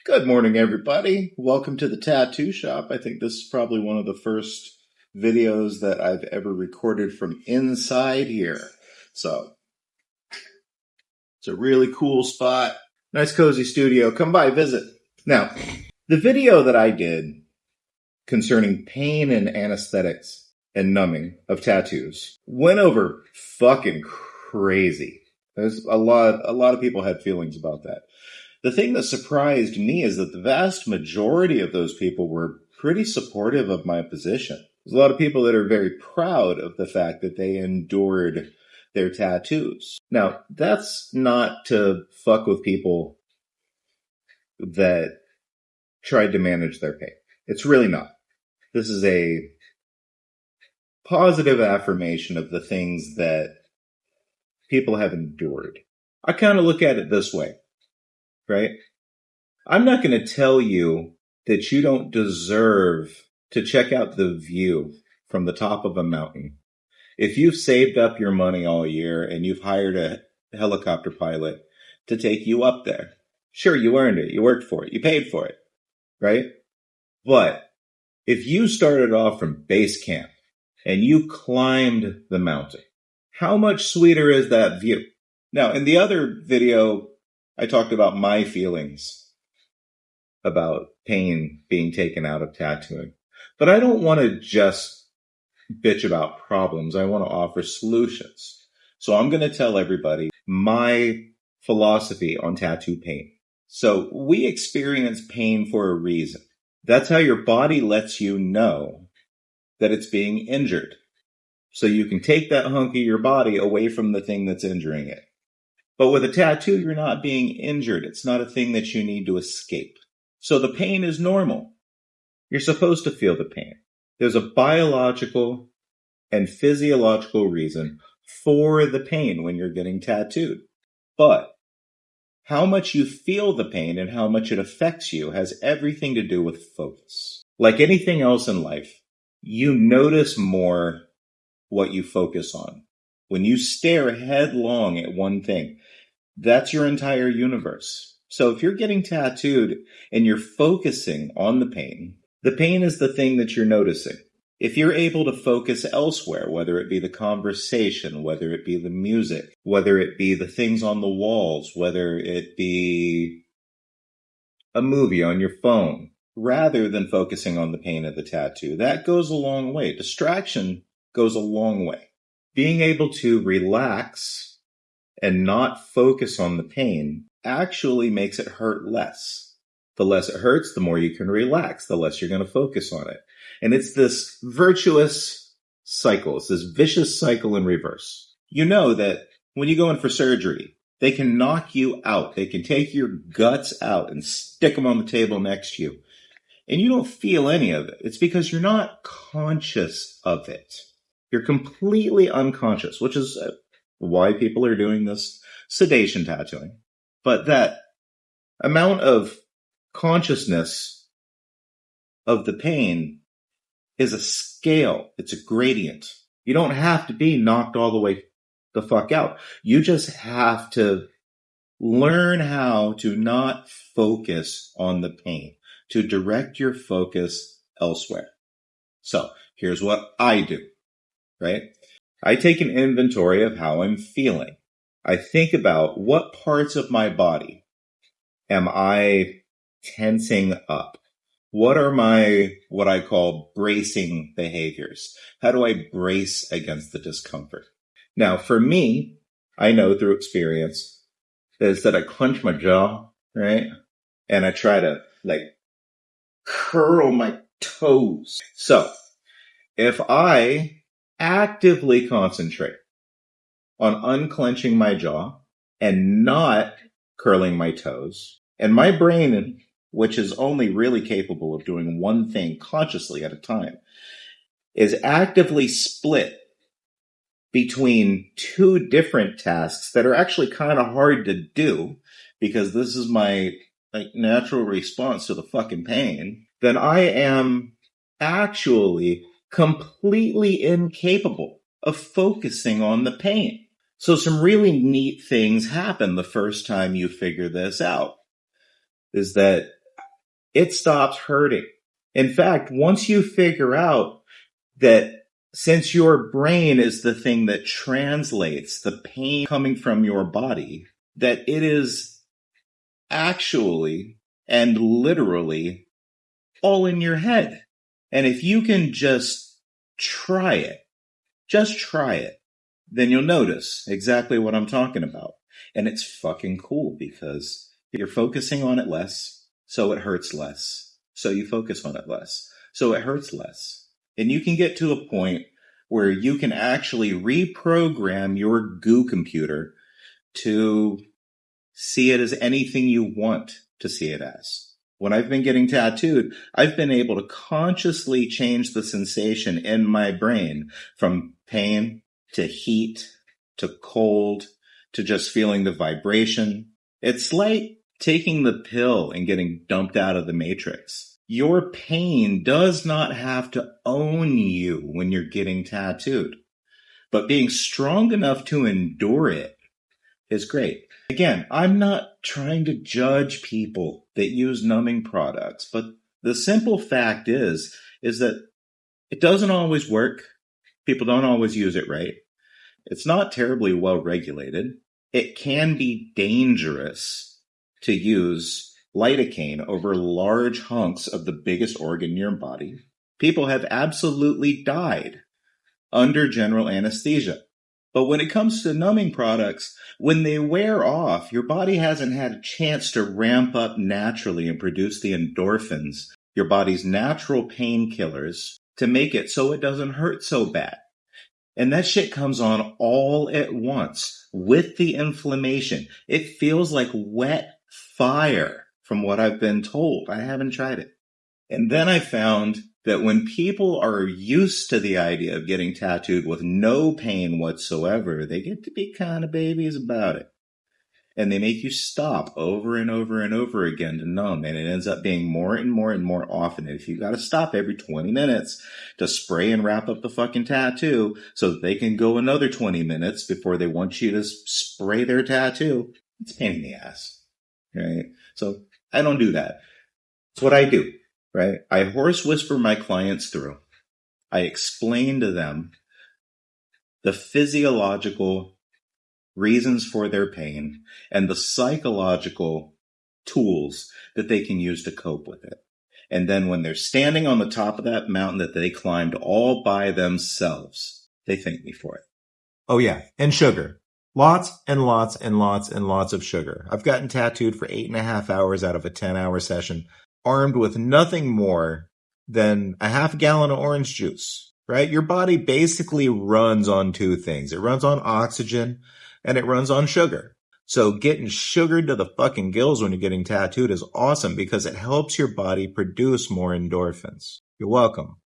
Good morning, everybody. Welcome to the tattoo shop. I think this is probably one of the first videos that I've ever recorded from inside here. So, it's a really cool spot. Nice cozy studio. Come by, visit. Now, the video that I did concerning pain and anesthetics and numbing of tattoos went over fucking crazy. There's a lot of people had feelings about that. The thing that surprised me is that the vast majority of those people were pretty supportive of my position. There's a lot of people that are very proud of the fact that they endured their tattoos. Now, that's not to fuck with people that tried to manage their pain. It's really not. This is a positive affirmation of the things that people have endured. I kind of look at it this way. Right? I'm not going to tell you that you don't deserve to check out the view from the top of a mountain. If you've saved up your money all year and you've hired a helicopter pilot to take you up there, sure, you earned it. You worked for it. You paid for it. Right? But if you started off from base camp and you climbed the mountain, how much sweeter is that view? Now, in the other video, I talked about my feelings about pain being taken out of tattooing. But I don't want to just bitch about problems. I want to offer solutions. So I'm going to tell everybody my philosophy on tattoo pain. So we experience pain for a reason. That's how your body lets you know that it's being injured. So you can take that hunk of your body away from the thing that's injuring it. But with a tattoo, you're not being injured. It's not a thing that you need to escape. So the pain is normal. You're supposed to feel the pain. There's a biological and physiological reason for the pain when you're getting tattooed. But how much you feel the pain and how much it affects you has everything to do with focus. Like anything else in life, you notice more what you focus on. When you stare headlong at one thing, that's your entire universe. So if you're getting tattooed and you're focusing on the pain is the thing that you're noticing. If you're able to focus elsewhere, whether it be the conversation, whether it be the music, whether it be the things on the walls, whether it be a movie on your phone, rather than focusing on the pain of the tattoo, that goes a long way. Distraction goes a long way. Being able to relax and not focus on the pain actually makes it hurt less. The less it hurts, the more you can relax, the less you're going to focus on it. And it's this virtuous cycle. It's this vicious cycle in reverse. You know that when you go in for surgery, they can knock you out. They can take your guts out and stick them on the table next to you. And you don't feel any of it. It's because you're not conscious of it. You're completely unconscious, which is why people are doing this sedation tattooing. But that amount of consciousness of the pain is a scale. It's a gradient. You don't have to be knocked all the way the fuck out. You just have to learn how to not focus on the pain, to direct your focus elsewhere. So here's what I do. Right? I take an inventory of how I'm feeling. I think about what parts of my body am I tensing up? What are my, what I call bracing behaviors? How do I brace against the discomfort? Now, for me, I know through experience is that I clench my jaw, right? And I try to curl my toes. So if I actively concentrate on unclenching my jaw and not curling my toes, and my brain, which is only really capable of doing one thing consciously at a time, is actively split between two different tasks that are actually kind of hard to do because this is my natural response to the fucking pain, then I am actually completely incapable of focusing on the pain. So some really neat things happen the first time you figure this out. Is that it stops hurting. In fact, once you figure out that since your brain is the thing that translates the pain coming from your body, that it is actually and literally all in your head. And if you can just try it, then you'll notice exactly what I'm talking about. And it's fucking cool because you're focusing on it less, so it hurts less. So you focus on it less, so it hurts less. And you can get to a point where you can actually reprogram your goo computer to see it as anything you want to see it as. When I've been getting tattooed, I've been able to consciously change the sensation in my brain from pain to heat to cold to just feeling the vibration. It's like taking the pill and getting dumped out of the matrix. Your pain does not have to own you when you're getting tattooed, but being strong enough to endure it is great. Again, I'm not trying to judge people that use numbing products, but the simple fact is that it doesn't always work. People don't always use it right. It's not terribly well regulated. It can be dangerous to use lidocaine over large hunks of the biggest organ in your body. People have absolutely died under general anesthesia. But when it comes to numbing products, when they wear off, your body hasn't had a chance to ramp up naturally and produce the endorphins, your body's natural painkillers, to make it so it doesn't hurt so bad. And that shit comes on all at once with the inflammation. It feels like wet fire from what I've been told. I haven't tried it. And then I found that when people are used to the idea of getting tattooed with no pain whatsoever, they get to be kind of babies about it. And they make you stop over and over and over again to numb. And it ends up being more and more and more often. And if you got to stop every 20 minutes to spray and wrap up the fucking tattoo so that they can go another 20 minutes before they want you to spray their tattoo, it's a pain in the ass. Right? So I don't do that. It's what I do. Right? I horse whisper my clients through. I explain to them the physiological reasons for their pain and the psychological tools that they can use to cope with it. And then when they're standing on the top of that mountain that they climbed all by themselves, they thank me for it. Oh yeah, and sugar. Lots and lots and lots and lots of sugar. I've gotten tattooed for 8.5 hours out of a 10-hour session, armed with nothing more than a half gallon of orange juice, right? Your body basically runs on two things. It runs on oxygen and it runs on sugar. So getting sugared to the fucking gills when you're getting tattooed is awesome because it helps your body produce more endorphins. You're welcome.